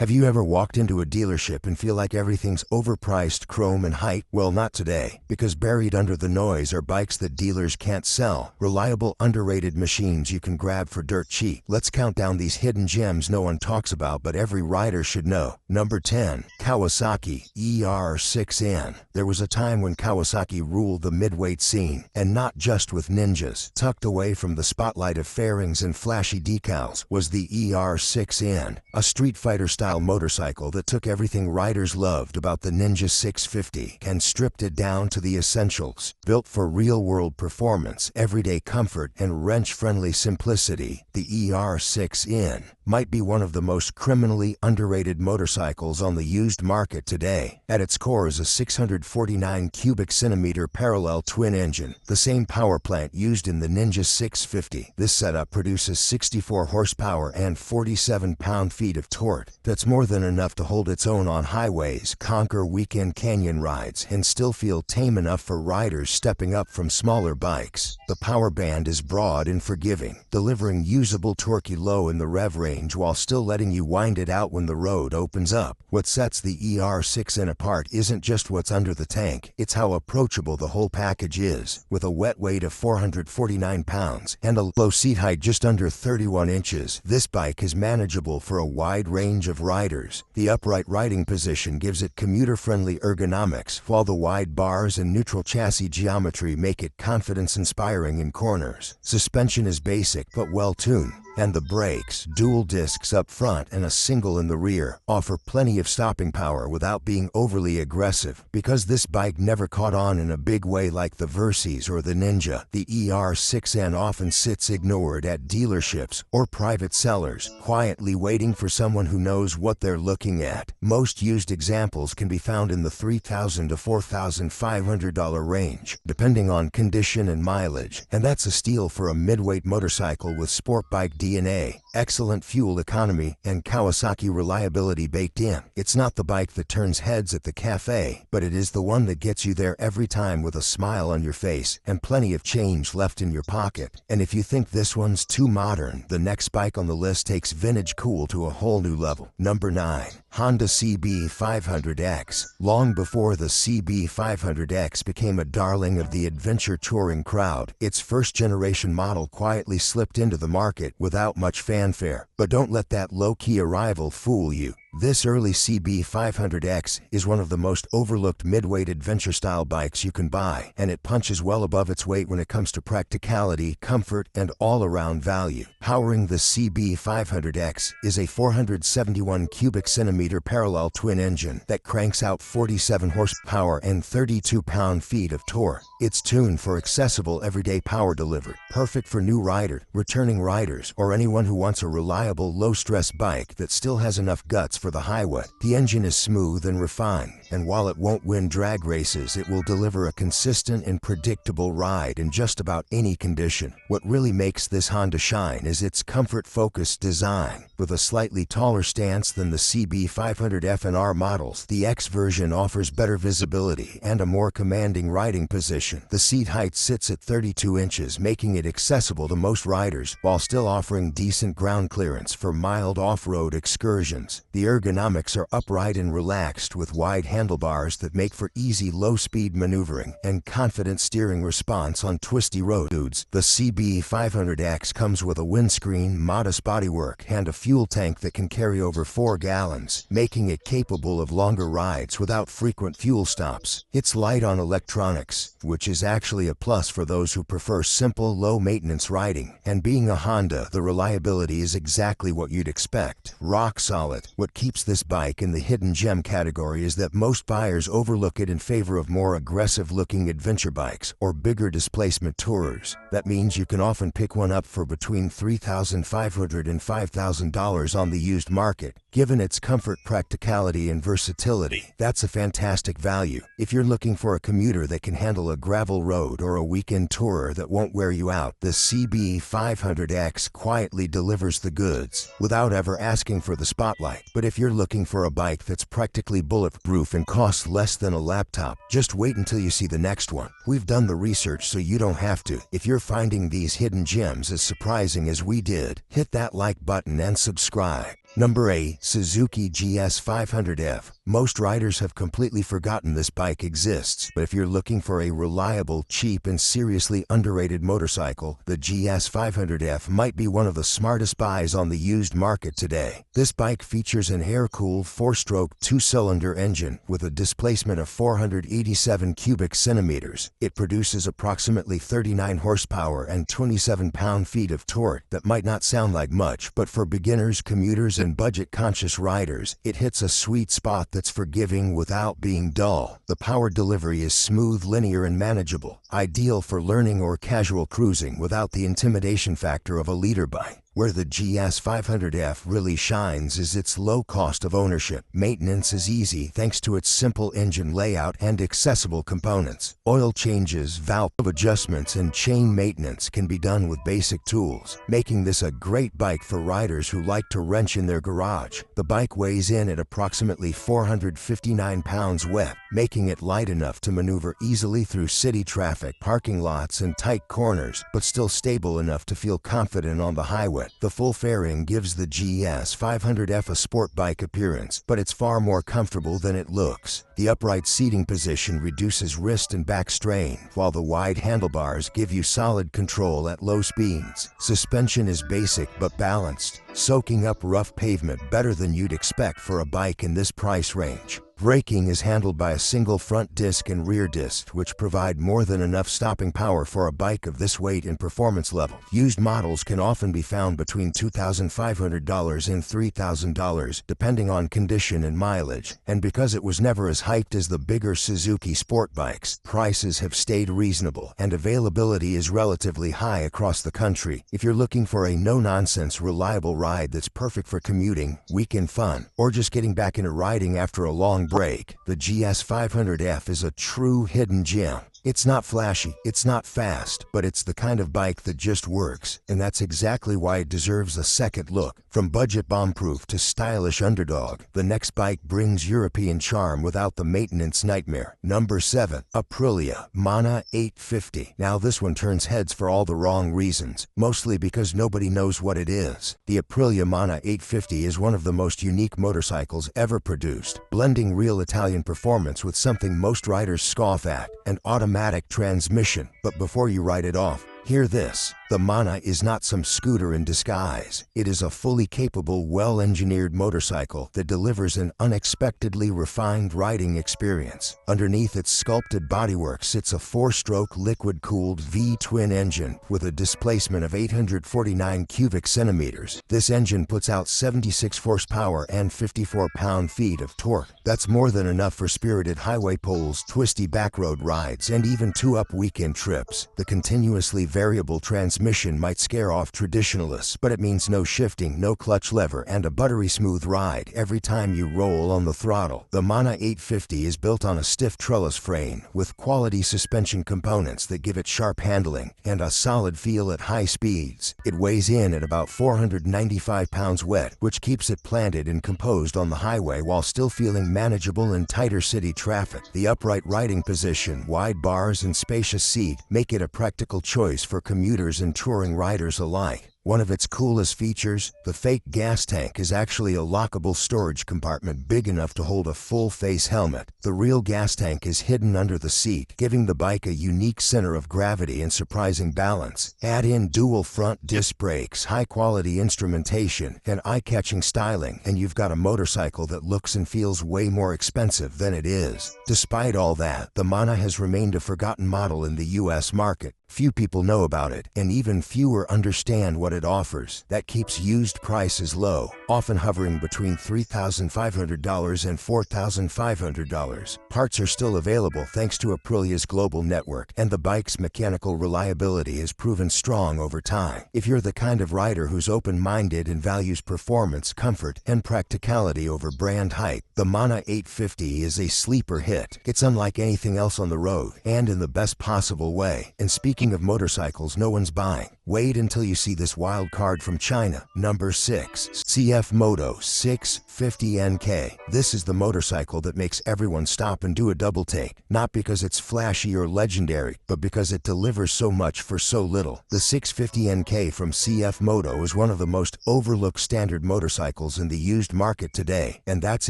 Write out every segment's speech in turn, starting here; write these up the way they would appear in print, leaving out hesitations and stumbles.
Have you ever walked into a dealership and feel like everything's overpriced, chrome and hype? Well, not today, because buried under the noise are bikes that dealers can't sell, reliable, underrated machines you can grab for dirt cheap. Let's count down these hidden gems no one talks about but every rider should know. Number 10. Kawasaki ER6N. There was a time when Kawasaki ruled the midweight scene, and not just with ninjas. Tucked away from the spotlight of fairings and flashy decals was the ER6N, a street fighter style motorcycle that took everything riders loved about the Ninja 650 and stripped it down to the essentials. Built for real-world performance, everyday comfort, and wrench-friendly simplicity, the ER6N might be one of the most criminally underrated motorcycles on the used market today. At its core is a 649 cubic centimeter parallel twin engine, the same power plant used in the Ninja 650. This setup produces 64 horsepower and 47 pound-feet of torque. That's more than enough to hold its own on highways, conquer weekend canyon rides, and still feel tame enough for riders stepping up from smaller bikes. The power band is broad and forgiving, delivering usable torque low in the rev range while still letting you wind it out when the road opens up. What sets the ER6N apart isn't just what's under the tank, it's how approachable the whole package is. With a wet weight of 449 pounds and a low seat height just under 31 inches, this bike is manageable for a wide range of riders. The upright riding position gives it commuter-friendly ergonomics, while the wide bars and neutral chassis geometry make it confidence-inspiring in corners. Suspension is basic but well-tuned, and the brakes, dual discs up front and a single in the rear, offer plenty of stopping power without being overly aggressive. Because this bike never caught on in a big way like the Versys or the Ninja, the ER6N often sits ignored at dealerships or private sellers, quietly waiting for someone who knows what they're looking at. Most used examples can be found in the $3,000 to $4,500 range, depending on condition and mileage, and that's a steal for a midweight motorcycle with sport bike DNA, excellent fuel economy, and Kawasaki reliability baked in. It's not the bike that turns heads at the cafe, but it is the one that gets you there every time with a smile on your face and plenty of change left in your pocket. And if you think this one's too modern, the next bike on the list takes vintage cool to a whole new level. Number 9. Honda CB500X. Long before the CB500X became a darling of the adventure touring crowd, its first-generation model quietly slipped into the market without much fanfare. But don't let that low-key arrival fool you. This early CB500X is one of the most overlooked midweight adventure-style bikes you can buy, and it punches well above its weight when it comes to practicality, comfort, and all-around value. Powering the CB500X is a 471 cubic centimeter parallel twin engine that cranks out 47 horsepower and 32 pound-feet of torque. It's tuned for accessible everyday power delivery, perfect for new riders, returning riders, or anyone who wants a reliable, low-stress bike that still has enough guts for the highway. The engine is smooth and refined, and while it won't win drag races, it will deliver a consistent and predictable ride in just about any condition. What really makes this Honda shine is its comfort-focused design. With a slightly taller stance than the CB500F and R models, the X version offers better visibility and a more commanding riding position. The seat height sits at 32 inches, making it accessible to most riders, while still offering decent ground clearance for mild off-road excursions. The ergonomics are upright and relaxed, with wide handlebars that make for easy low-speed maneuvering and confident steering response on twisty roads. The CB500X comes with a windscreen, modest bodywork, and a fuel tank that can carry over 4 gallons, making it capable of longer rides without frequent fuel stops. It's light on electronics, which is actually a plus for those who prefer simple, low-maintenance riding. And being a Honda, the reliability is exactly what you'd expect. Rock solid. What keeps this bike in the hidden gem category is that most buyers overlook it in favor of more aggressive-looking adventure bikes or bigger displacement tourers. That means you can often pick one up for between $3,500 and $5,000 on the used market. Given its comfort, practicality, and versatility, that's a fantastic value. If you're looking for a commuter that can handle a gravel road or a weekend tourer that won't wear you out, the CB500X quietly delivers the goods without ever asking for the spotlight. But if you're looking for a bike that's practically bulletproof and costs less than a laptop, just wait until you see the next one. We've done the research so you don't have to. If you're finding these hidden gems as surprising as we did, hit that like button and subscribe. Number 8. Suzuki GS500F. Most riders have completely forgotten this bike exists, but if you're looking for a reliable, cheap, and seriously underrated motorcycle, the GS500F might be one of the smartest buys on the used market today. This bike features an air-cooled 4-stroke 2-cylinder engine with a displacement of 487 cubic centimeters. It produces approximately 39 horsepower and 27 pound-feet of torque. That might not sound like much, but for beginners, commuters, and budget-conscious riders, it hits a sweet spot that's forgiving without being dull. The power delivery is smooth, linear, and manageable, ideal for learning or casual cruising without the intimidation factor of a leader bike. Where the GS500F really shines is its low cost of ownership. Maintenance is easy thanks to its simple engine layout and accessible components. Oil changes, valve adjustments, and chain maintenance can be done with basic tools, making this a great bike for riders who like to wrench in their garage. The bike weighs in at approximately 459 pounds wet, making it light enough to maneuver easily through city traffic, parking lots, and tight corners, but still stable enough to feel confident on the highway. The full fairing gives the GS500F a sport bike appearance, but it's far more comfortable than it looks. The upright seating position reduces wrist and back strain, while the wide handlebars give you solid control at low speeds. Suspension is basic but balanced, soaking up rough pavement better than you'd expect for a bike in this price range. Braking is handled by a single front disc and rear disc, which provide more than enough stopping power for a bike of this weight and performance level. Used models can often be found between $2,500 and $3,000, depending on condition and mileage. And because it was never as hyped as the bigger Suzuki sport bikes, prices have stayed reasonable, and availability is relatively high across the country. If you're looking for a no-nonsense, reliable ride that's perfect for commuting, weekend fun, or just getting back into riding after a long break, the GS500F is a true hidden gem. It's not flashy, it's not fast, but it's the kind of bike that just works, and that's exactly why it deserves a second look. From budget bomb-proof to stylish underdog, the next bike brings European charm without the maintenance nightmare. Number 7. Aprilia Mana 850. Now this one turns heads for all the wrong reasons, mostly because nobody knows what it is. The Aprilia Mana 850 is one of the most unique motorcycles ever produced, blending real Italian performance with something most riders scoff at, an automatic transmission. But before you write it off, hear this. The Mana is not some scooter in disguise. It is a fully capable, well-engineered motorcycle that delivers an unexpectedly refined riding experience. Underneath its sculpted bodywork sits a 4-stroke liquid-cooled V-twin engine with a displacement of 849 cubic centimeters. This engine puts out 76 horsepower and 54 pound-feet of torque. That's more than enough for spirited highway pulls, twisty backroad rides, and even 2-up weekend trips. The continuously variable transmission might scare off traditionalists, but it means no shifting, no clutch lever, and a buttery smooth ride every time you roll on the throttle. The Mana 850 is built on a stiff trellis frame with quality suspension components that give it sharp handling and a solid feel at high speeds. It weighs in at about 495 pounds wet, which keeps it planted and composed on the highway while still feeling manageable in tighter city traffic. The upright riding position, wide bars, and spacious seat make it a practical choice for commuters and touring riders alike. One of its coolest features, the fake gas tank, is actually a lockable storage compartment big enough to hold a full-face helmet. The real gas tank is hidden under the seat, giving the bike a unique center of gravity and surprising balance. Add in dual front disc brakes, high-quality instrumentation, and eye-catching styling, and you've got a motorcycle that looks and feels way more expensive than it is. Despite all that, the Mana has remained a forgotten model in the US market. Few people know about it, and even fewer understand what it offers. That keeps used prices low, often hovering between $3,500 and $4,500. Parts are still available thanks to Aprilia's global network, and the bike's mechanical reliability has proven strong over time. If you're the kind of rider who's open-minded and values performance, comfort, and practicality over brand hype, the Mana 850 is a sleeper hit. It's unlike anything else on the road, and in the best possible way. And speaking of motorcycles no one's buying, Wait until you see this wild card from China. Number 6. CF Moto 650NK. This is the motorcycle that makes everyone stop and do a double take. Not because it's flashy or legendary, but because it delivers so much for so little. The 650NK from CF Moto is one of the most overlooked standard motorcycles in the used market today, and that's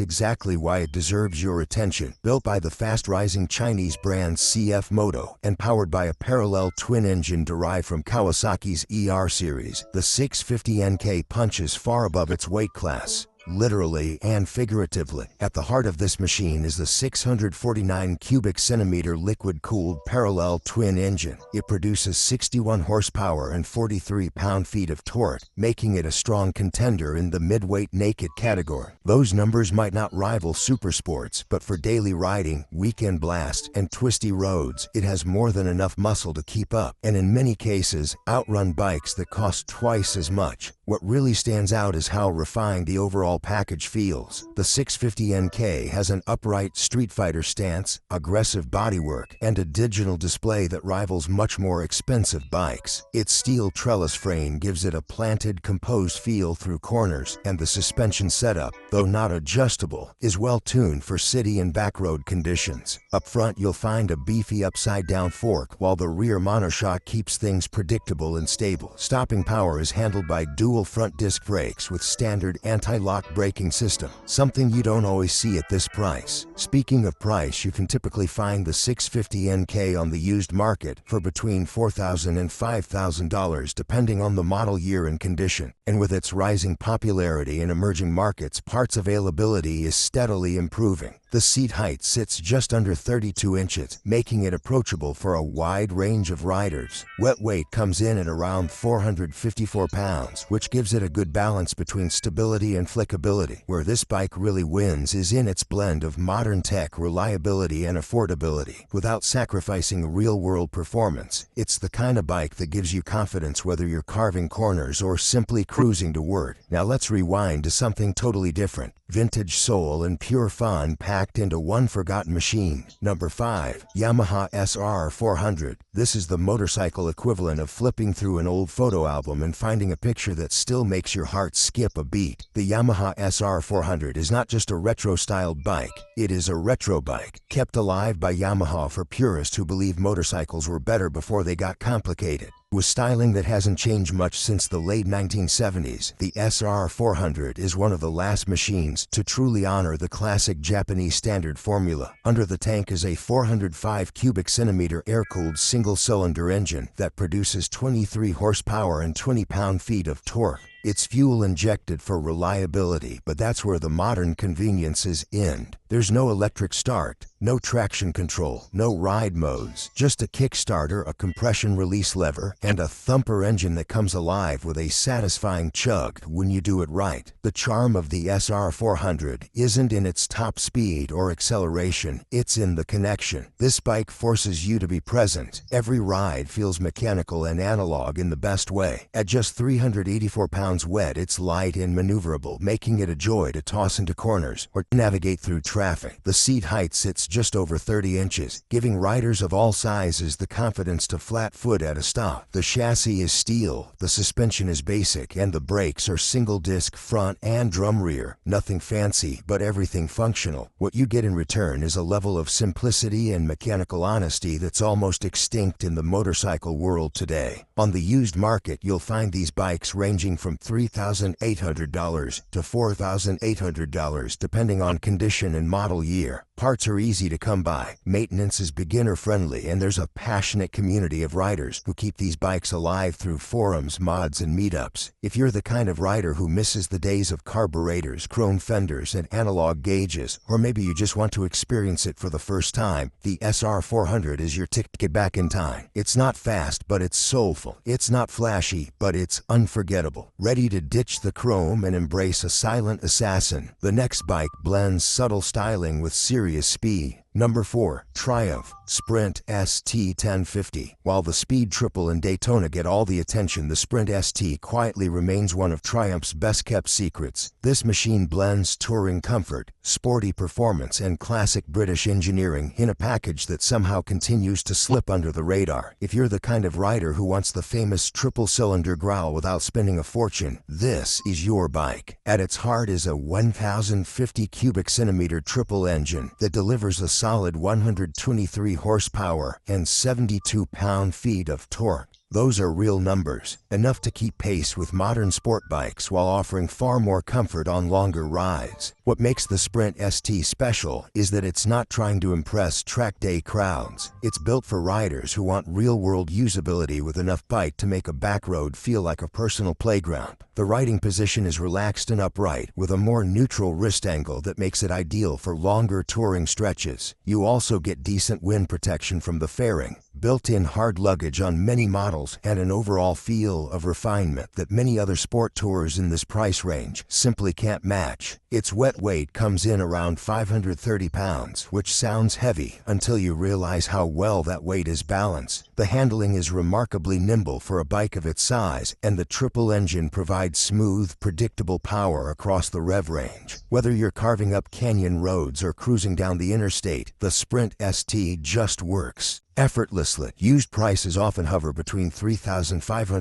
exactly why it deserves your attention. Built by the fast-rising Chinese brand CF Moto and powered by a parallel twin engine derived from Kawasaki's ER series, the 650NK punches far above its weight class, literally and figuratively. At the heart of this machine is the 649 cubic centimeter liquid-cooled parallel twin engine. It produces 61 horsepower and 43 pound-feet of torque, making it a strong contender in the midweight naked category. Those numbers might not rival supersports, but for daily riding, weekend blast, and twisty roads, it has more than enough muscle to keep up, and in many cases, outrun bikes that cost twice as much. What really stands out is how refined the overall package feels. The 650NK has an upright Street Fighter stance, aggressive bodywork, and a digital display that rivals much more expensive bikes. Its steel trellis frame gives it a planted, composed feel through corners, and the suspension setup, though not adjustable, is well tuned for city and backroad conditions. Up front, you'll find a beefy upside-down fork, while the rear monoshock keeps things predictable and stable. Stopping power is handled by dual front disc brakes with standard anti-lock braking system, something you don't always see at this price. Speaking of price, you can typically find the 650NK on the used market for between $4,000 and $5,000 depending on the model year and condition. And with its rising popularity in emerging markets, parts availability is steadily improving. The seat height sits just under 32 inches, making it approachable for a wide range of riders. Wet weight comes in at around 454 pounds, which gives it a good balance between stability and flickability. Where this bike really wins is in its blend of modern tech, reliability, and affordability, without sacrificing real-world performance. It's the kind of bike that gives you confidence whether you're carving corners or simply cruising to work. Now let's rewind to something totally different. Vintage soul and pure fun packed into one forgotten machine. Number 5. Yamaha SR400. This is the motorcycle equivalent of flipping through an old photo album and finding a picture that still makes your heart skip a beat. The Yamaha SR400 is not just a retro-styled bike, it is a retro bike, kept alive by Yamaha for purists who believe motorcycles were better before they got complicated. With styling that hasn't changed much since the late 1970s, the SR400 is one of the last machines to truly honor the classic Japanese standard formula. Under the tank is a 405 cubic centimeter air-cooled single-cylinder engine that produces 23 horsepower and 20 pound-feet of torque. It's fuel injected for reliability, but that's where the modern conveniences end. There's no electric start, no traction control, no ride modes, just a Kickstarter, a compression release lever, and a thumper engine that comes alive with a satisfying chug when you do it right. The charm of the SR400 isn't in its top speed or acceleration, it's in the connection. This bike forces you to be present. Every ride feels mechanical and analog in the best way. At just 384 pounds wet, it's light and maneuverable, making it a joy to toss into corners or navigate through traffic. The seat height sits just over 30 inches, giving riders of all sizes the confidence to flat foot at a stop. The chassis is steel, the suspension is basic, and the brakes are single disc front and drum rear. Nothing fancy, but everything functional. What you get in return is a level of simplicity and mechanical honesty that's almost extinct in the motorcycle world today. On the used market, you'll find these bikes ranging from $3,800 to $4,800 depending on condition and model year. Parts are easy to come by, maintenance is beginner-friendly, and there's a passionate community of riders who keep these bikes alive through forums, mods, and meetups. If you're the kind of rider who misses the days of carburetors, chrome fenders, and analog gauges, or maybe you just want to experience it for the first time, the SR400 is your ticket to get back in time. It's not fast, but it's soulful. It's not flashy, but it's unforgettable. Ready to ditch the chrome and embrace a silent assassin, the next bike blends subtle styling with serious speed. Number 4. Triumph Sprint ST1050. While the Speed Triple and Daytona get all the attention, the Sprint ST quietly remains one of Triumph's best-kept secrets. This machine blends touring comfort, sporty performance, and classic British engineering in a package that somehow continues to slip under the radar. If you're the kind of rider who wants the famous triple-cylinder growl without spending a fortune, this is your bike. At its heart is a 1,050 cubic centimeter triple engine that delivers a solid 123 horsepower and 72 pound-feet of torque. Those are real numbers, enough to keep pace with modern sport bikes while offering far more comfort on longer rides. What makes the Sprint ST special is that it's not trying to impress track day crowds. It's built for riders who want real-world usability with enough bite to make a back road feel like a personal playground. The riding position is relaxed and upright, with a more neutral wrist angle that makes it ideal for longer touring stretches. You also get decent wind protection from the fairing, built-in hard luggage on many models, and an overall feel of refinement that many other sport tours in this price range simply can't match. Its wet weight comes in around 530 pounds, which sounds heavy until you realize how well that weight is balanced. The handling is remarkably nimble for a bike of its size, and the triple engine provides smooth, predictable power across the rev range. Whether you're carving up canyon roads or cruising down the interstate, the Sprint ST just works effortlessly. Used prices often hover between $3,500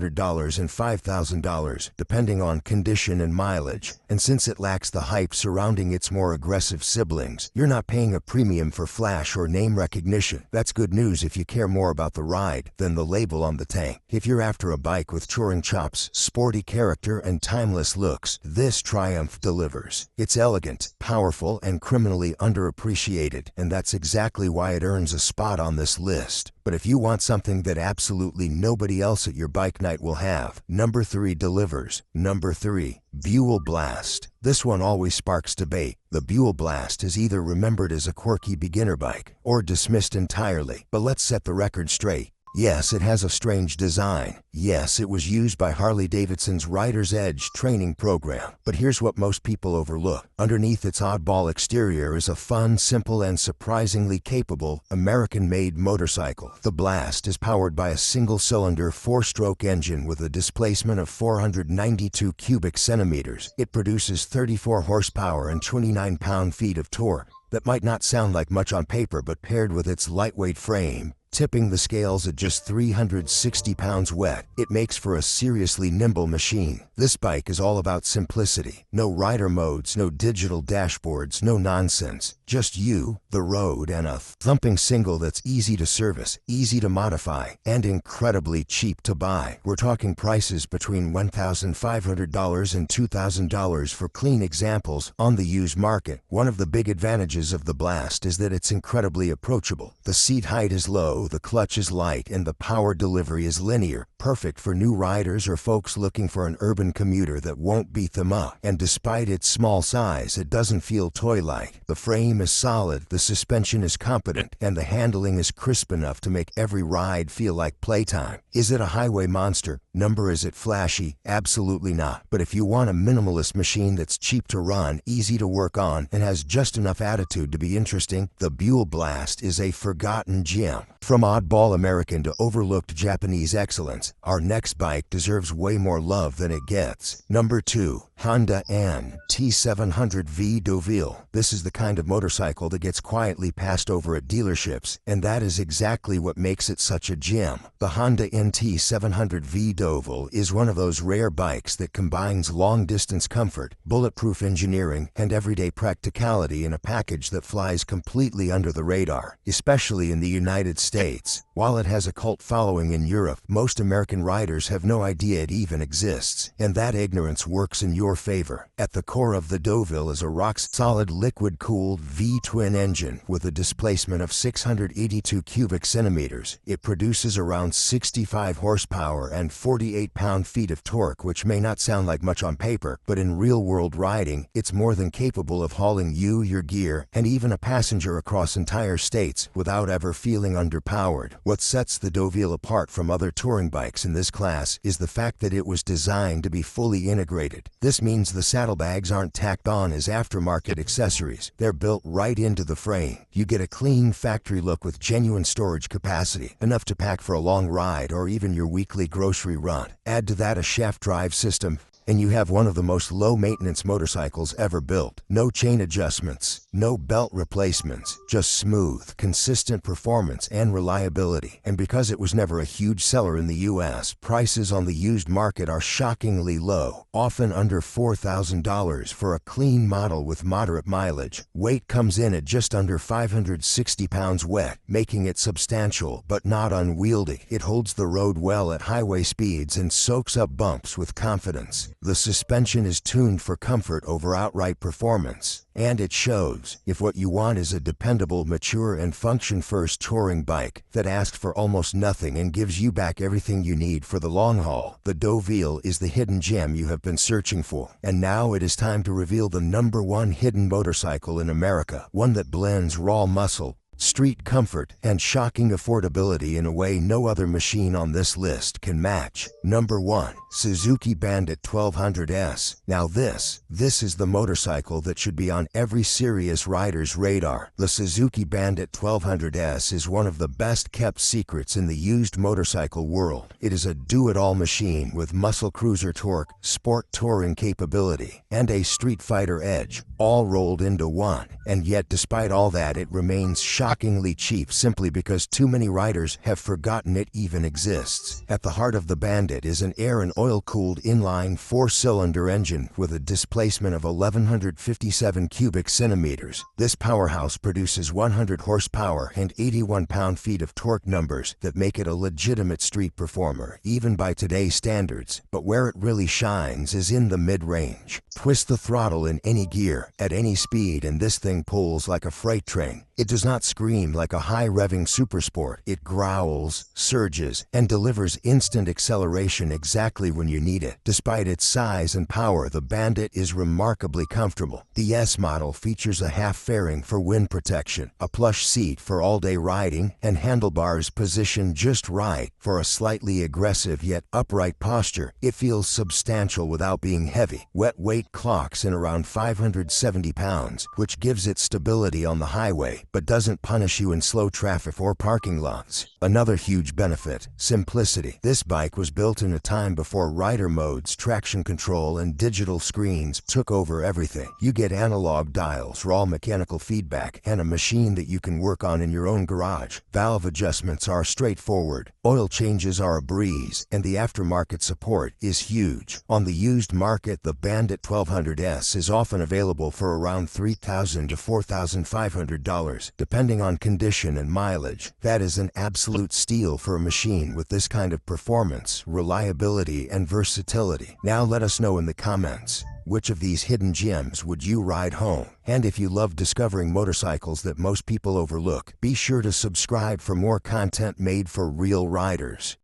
and $5,000, depending on condition and mileage. And since it lacks the hype surrounding its more aggressive siblings, you're not paying a premium for flash or name recognition. That's good news if you care more about the ride than the label on the tank. If you're after a bike with touring chops, sporty character, and timeless looks, this Triumph delivers. It's elegant, powerful, and criminally underappreciated, and that's exactly why it earns a spot on this list. But if you want something that absolutely nobody else at your bike night will have, number 3 delivers. Number 3. Buell Blast. This one always sparks debate. The Buell Blast is either remembered as a quirky beginner bike or dismissed entirely. But let's set the record straight. Yes, it has a strange design. Yes, it was used by Harley Davidson's Rider's Edge training program. But here's what most people overlook. Underneath its oddball exterior is a fun, simple, and surprisingly capable American-made motorcycle. The Blast is powered by a single-cylinder 4-stroke engine with a displacement of 492 cubic centimeters. It produces 34 horsepower and 29 pound-feet of torque. That might not sound like much on paper, but paired with its lightweight frame, tipping the scales at just 360 pounds wet, it makes for a seriously nimble machine. This bike is all about simplicity. No rider modes, no digital dashboards, no nonsense. Just you, the road, and a thumping single that's easy to service, easy to modify, and incredibly cheap to buy. We're talking prices between $1,500 and $2,000 for clean examples on the used market. One of the big advantages of the Blast is that it's incredibly approachable. The seat height is low, the clutch is light, and the power delivery is linear, perfect for new riders or folks looking for an urban commuter that won't beat them up. And despite its small size, it doesn't feel toy-like. The frame is solid, the suspension is competent, and the handling is crisp enough to make every ride feel like playtime. Is it a highway monster? Is it flashy? Absolutely not. But if you want a minimalist machine that's cheap to run, easy to work on, and has just enough attitude to be interesting, the Buell Blast is a forgotten gem. From oddball American to overlooked Japanese excellence, our next bike deserves way more love than it gets. Number 2. Honda NT700V Deauville. This is the kind of motorcycle that gets quietly passed over at dealerships, and that is exactly what makes it such a gem. The Honda NT700V Deauville is one of those rare bikes that combines long-distance comfort, bulletproof engineering, and everyday practicality in a package that flies completely under the radar, especially in the United States. While it has a cult following in Europe, most American riders have no idea it even exists, and that ignorance works in your favor. At the core of the Deauville is a rock-solid liquid-cooled V-twin engine with a displacement of 682 cubic centimeters. It produces around 65 horsepower and 48 pound-feet of torque, which may not sound like much on paper, but in real-world riding, it's more than capable of hauling you, your gear, and even a passenger across entire states without ever feeling underpowered. powered. What sets the Deauville apart from other touring bikes in this class is the fact that it was designed to be fully integrated. This means the saddlebags aren't tacked on as aftermarket accessories. They're built right into the frame. You get a clean factory look with genuine storage capacity, enough to pack for a long ride or even your weekly grocery run. Add to that a shaft drive system, and you have one of the most low-maintenance motorcycles ever built. No chain adjustments, no belt replacements, just smooth, consistent performance and reliability. And because it was never a huge seller in the US, prices on the used market are shockingly low, often under $4,000 for a clean model with moderate mileage. Weight comes in at just under 560 pounds wet, making it substantial but not unwieldy. It holds the road well at highway speeds and soaks up bumps with confidence. The suspension is tuned for comfort over outright performance, and it shows. If what you want is a dependable, mature, and function-first touring bike that asks for almost nothing and gives you back everything you need for the long haul, the Deauville is the hidden gem you have been searching for. And now it is time to reveal the #1 hidden motorcycle in America, one that blends raw muscle, street comfort, and shocking affordability in a way no other machine on this list can match. Number 1. Suzuki Bandit 1200S. Now this is the motorcycle that should be on every serious rider's radar. The Suzuki Bandit 1200S is one of the best kept secrets in the used motorcycle world. It is a do-it-all machine with muscle cruiser torque, sport touring capability, and a street fighter edge, all rolled into one. And yet despite all that, it remains shockingly cheap simply because too many riders have forgotten it even exists. At the heart of the Bandit is an air and oil-cooled inline 4-cylinder engine with a displacement of 1,157 cubic centimeters. This powerhouse produces 100 horsepower and 81 pound-feet of torque numbers that make it a legitimate street performer, even by today's standards. But where it really shines is in the mid-range. Twist the throttle in any gear, at any speed, and this thing pulls like a freight train. It does not scream like a high-revving supersport. It growls, surges, and delivers instant acceleration exactly when you need it. Despite its size and power, the Bandit is remarkably comfortable. The S model features a half fairing for wind protection, a plush seat for all-day riding, and handlebars positioned just right for a slightly aggressive yet upright posture. It feels substantial without being heavy. Wet weight clocks in around 570 pounds, which gives it stability on the highway, but doesn't punish you in slow traffic or parking lots. Another huge benefit: simplicity. This bike was built in a time before rider modes, traction control, and digital screens took over everything. You get analog dials, raw mechanical feedback, and a machine that you can work on in your own garage. Valve adjustments are straightforward, oil changes are a breeze, and the aftermarket support is huge. On the used market, the Bandit 1200S is often available for around $3,000 to $4,500, depending on condition and mileage. That is an absolute steal for a machine with this kind of performance, reliability, and versatility. Now let us know in the comments, which of these hidden gems would you ride home? And if you love discovering motorcycles that most people overlook, be sure to subscribe for more content made for real riders.